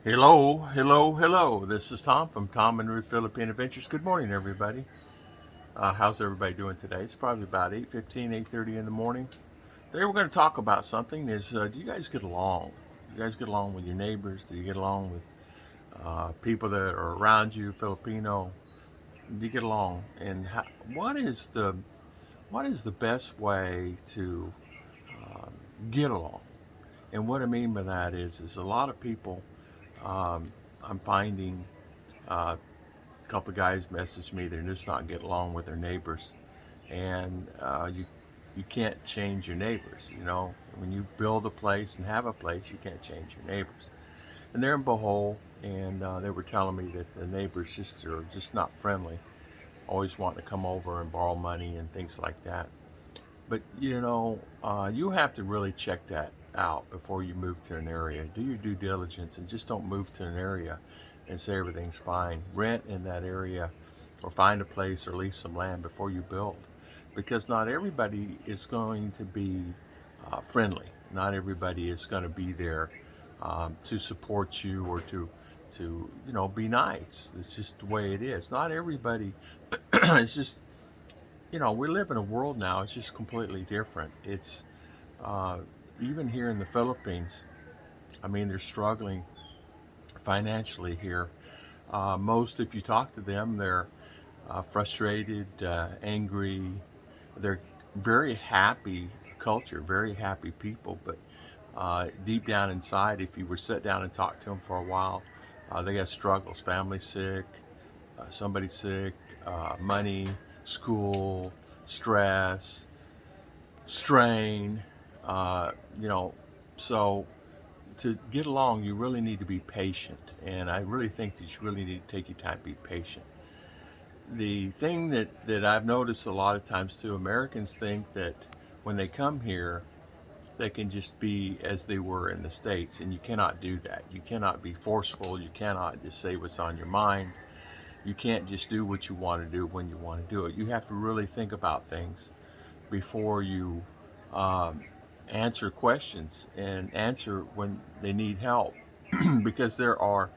Hello, hello, hello. This is Tom from Tom and Ruth Philippine Adventures. Good morning, everybody. How's everybody doing today? It's probably about 8:15, 8:30 in the morning. Today we're going to talk about something is, do you guys get along? Do you guys get along with your neighbors? Do you get along with people that are around you, Filipino? Do you get along? And what is the best way to um, get along? And what I mean by that is a lot of people um, I'm finding uh, couple of guys messaged me they're just not getting along with their neighbors, and you can't change your neighbors. You know, when you build a place and have a place, you can't change your neighbors. And they're in Bohol, and they were telling me that the neighbors just are just not friendly, always wanting to come over and borrow money and things like that. But you have to really check that out before you move to an area. Do your due diligence and just don't move to an area and say everything's fine. Rent in that area or find a place or lease some land before you build, because not everybody is going to be friendly. Not everybody is going to be there to support you or to be nice. It's just the way it is. Not everybody. It's just we live in a world now. It's just completely different. It's uh, even here in the Philippines. I mean, they're struggling financially here. Most, if you talk to them, they're frustrated, angry. They're very happy culture, very happy people, but deep down inside, if you were sit down and talk to them for a while, they got struggles. Family sick, somebody sick, money, school, stress, strain. Uh, you know, so to get along, you really need to be patient, and I really think that you really need to take your time to be patient. The thing that I've noticed a lot of times too, Americans think that when they come here, they can just be as they were in the States, and you cannot do that. You cannot be forceful. You cannot just say what's on your mind. You can't just do what you want to do when you want to do it. You have to really think about things before you um, answer questions and answer when they need help. Because there are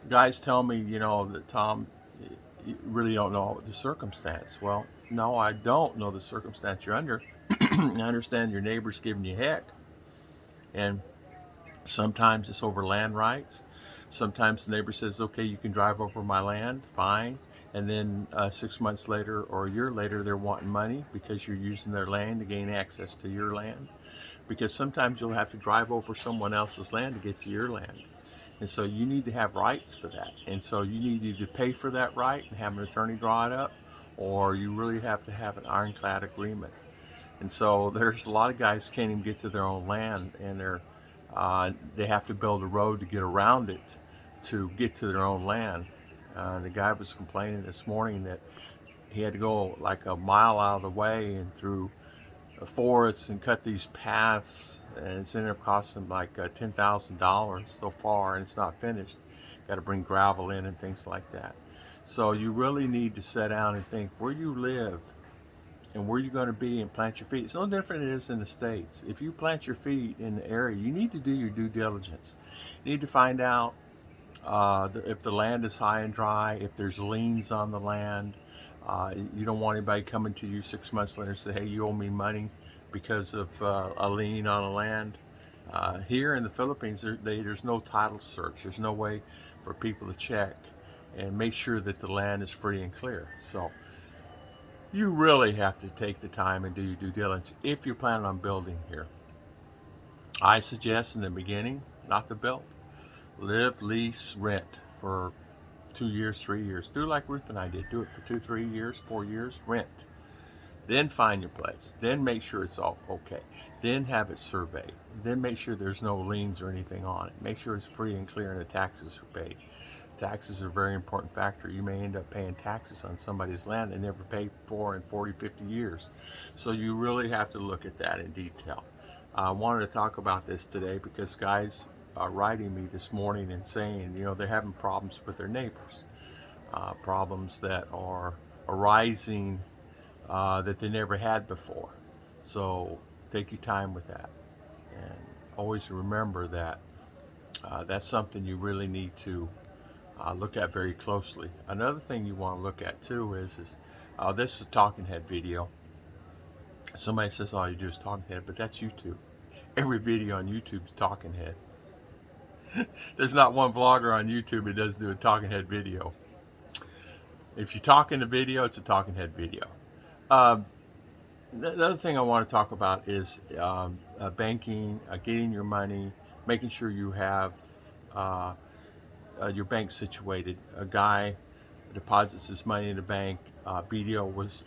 guys tell me, that Tom, you really don't know the circumstance. Well, no, I don't know the circumstance you're under. I understand your neighbor's giving you heck, and sometimes it's over land rights. Sometimes the neighbor says, okay, you can drive over my land, fine. And then 6 months later or a year later, they're wanting money because you're using their land to gain access to your land. Because sometimes you'll have to drive over someone else's land to get to your land. And so you need to have rights for that. And so you need either to pay for that right and have an attorney draw it up, or you really have to have an ironclad agreement. And so there's a lot of guys can't even get to their own land, and they have to build a road to get around it to get to their own land. The guy was complaining this morning that he had to go like a mile out of the way and through the forests and cut these paths, and it's ended up costing like $10,000 so far, and it's not finished. Got to bring gravel in and things like that. So you really need to sit down and think where you live and where you're going to be and plant your feet. It's no different than it is in the States. If you plant your feet in the area, you need to do your due diligence. You need to find out if the land is high and dry, if there's liens on the land. You don't want anybody coming to you 6 months later and say, hey, you owe me money because of a lien on a land. Here in the Philippines, there's no title search. There's no way for people to check and make sure that the land is free and clear. So you really have to take the time and do your due diligence if you're planning on building here. I suggest in the beginning not to build. Live, lease, rent for 2 years, 3 years. Do like Ruth and I did. Do it for 2, 3 years, 4 years, rent. Then find your place. Then make sure it's all okay. Then have it surveyed. Then make sure there's no liens or anything on it. Make sure it's free and clear and the taxes are paid. Taxes are a very important factor. You may end up paying taxes on somebody's land they never paid for in 40, 50 years. So you really have to look at that in detail. I wanted to talk about this today because guys are writing me this morning and saying, they're having problems with their neighbors, problems that are arising that they never had before. So take your time with that, and always remember that That's something you really need to look at very closely. Another thing you want to look at too is this is a talking head video. Somebody says all you do is talking head, but that's YouTube. Every video on YouTube is talking head. There's not one vlogger on YouTube that doesn't do a talking head video. If you talk in the video, it's a talking head video. The other thing I want to talk about is banking, getting your money, making sure you have your bank situated. A guy deposits his money in the bank. BDO was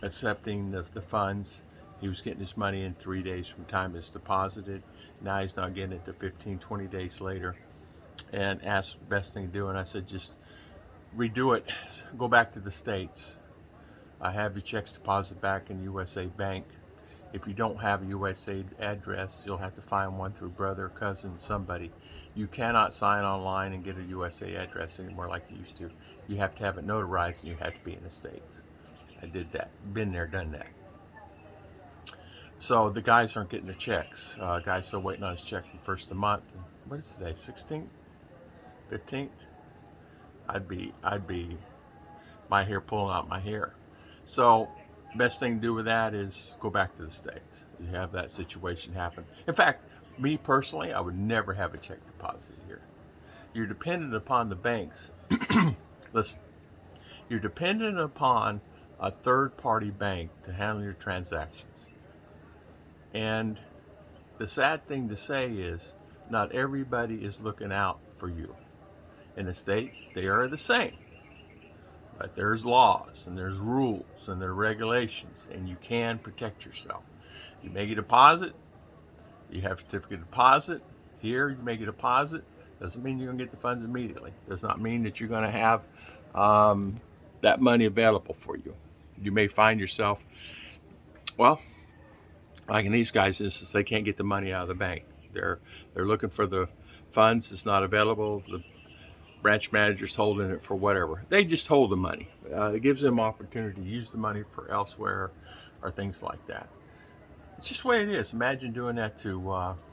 accepting the funds. He was getting his money in 3 days from the time it's deposited. Now he's not getting it to 15, 20 days later. And asked the best thing to do, and I said just redo it. Go back to the States. Have your checks deposited back in USA Bank. If you don't have a USA address, you'll have to find one through brother, cousin, somebody. You cannot sign online and get a USA address anymore like you used to. You have to have it notarized, and you have to be in the States. I did that. Been there, done that. So the guys aren't getting their checks. Guy's still waiting on his check for the first of the month. What is today? 16th? 15th? I'd be my hair pulling out my hair. So best thing to do with that is go back to the States. You have that situation happen. In fact, me personally, I would never have a check deposited here. You're dependent upon the banks. Listen, you're dependent upon a third-party bank to handle your transactions. And the sad thing to say is not everybody is looking out for you. In the States, they are the same. But there's laws and there's rules and there are regulations, and you can protect yourself. You make a deposit, you have certificate of deposit. Here you make a deposit, doesn't mean you're going to get the funds immediately. Does not mean that you're going to have that money available for you. You may find yourself, well, like in these guys' instance, they can't get the money out of the bank. They're looking for the funds. It's not available. The branch manager's holding it for whatever. They just hold the money. It gives them opportunity to use the money for elsewhere or things like that. It's just the way it is. Imagine doing that to,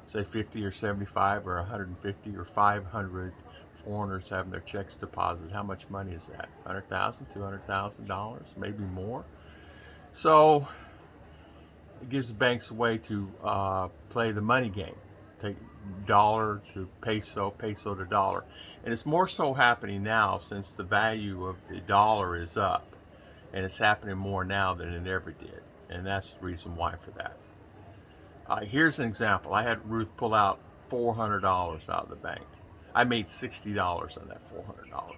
say 50 or 75 or 150 or 500 foreigners having their checks deposited. How much money is that? $100,000, $200,000, maybe more. So it gives the banks a way to play the money game. Take dollar to peso, peso to dollar. And it's more so happening now since the value of the dollar is up. And it's happening more now than it ever did. And that's the reason why for that. Here's an example. I had Ruth pull out $400 out of the bank. I made $60 on that $400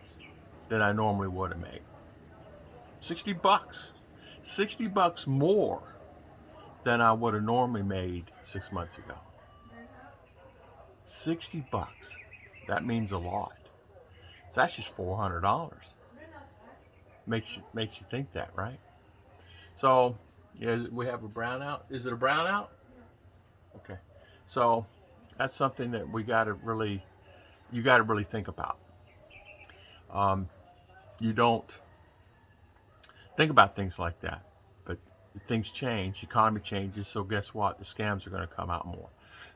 than I normally would have made. 60 bucks. 60 bucks more than I would have normally made 6 months ago. 60 bucks. That means a lot. So that's just $400. Makes you think that, right? So, yeah, we have a brownout. Is it a brownout? Okay. So that's something that you got to really think about. You don't think about things like that, but things change, the economy changes, so guess what? The scams are going to come out more.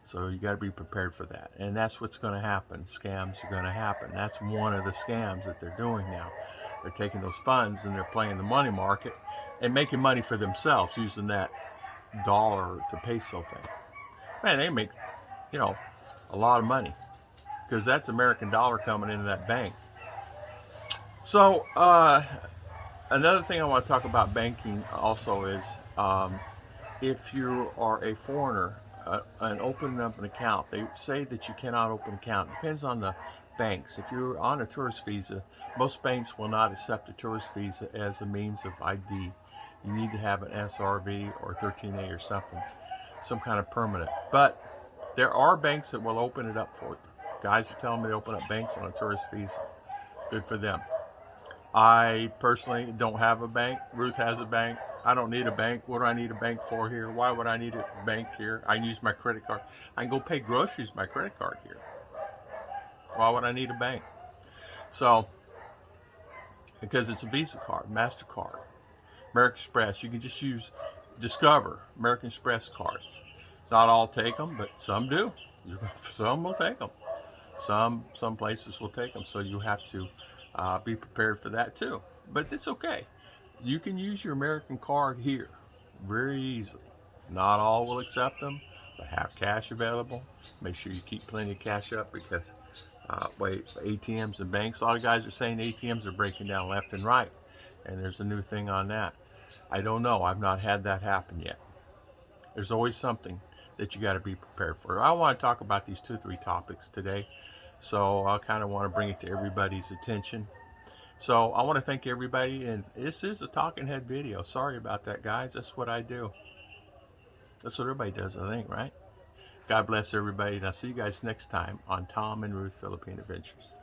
So you got to be prepared for that. And that's what's going to happen. Scams are going to happen. That's one of the scams that they're doing now. They're taking those funds and they're playing the money market and making money for themselves using that dollar to peso thing. Man, they make, a lot of money because that's American dollar coming into that bank. So another thing I want to talk about banking also is if you are a foreigner and opening up an account, they say that you cannot open an account. It depends on the banks. If you're on a tourist visa, most banks will not accept a tourist visa as a means of ID. You need to have an SRV or 13A or something, some kind of permanent. But there are banks that will open it up for you. Guys are telling me they open up banks on a tourist visa. Good for them. I personally don't have a bank. Ruth has a bank. I don't need a bank. What do I need a bank for here? Why would I need a bank here? I can use my credit card. I can go pay groceries with my credit card here. Why would I need a bank? So, because it's a Visa card, MasterCard, American Express. You can just use Discover, American Express cards. Not all take them, but some do. Some will take them. Some places will take them. So you have to be prepared for that too. But it's okay. You can use your American card here very easily. Not all will accept them, but have cash available. Make sure you keep plenty of cash up because ATMs and banks. A lot of guys are saying ATMs are breaking down left and right, and there's a new thing on that. I don't know. I've not had that happen yet. There's always something that you got to be prepared for. I want to talk about these 2 3 topics today, so I kind of want to bring it to everybody's attention. So I want to thank everybody, and this is a talking head video. Sorry about that, guys. That's what I do. That's what everybody does, I think, right? God bless everybody, and I'll see you guys next time on Tom and Ruth Philippine Adventures.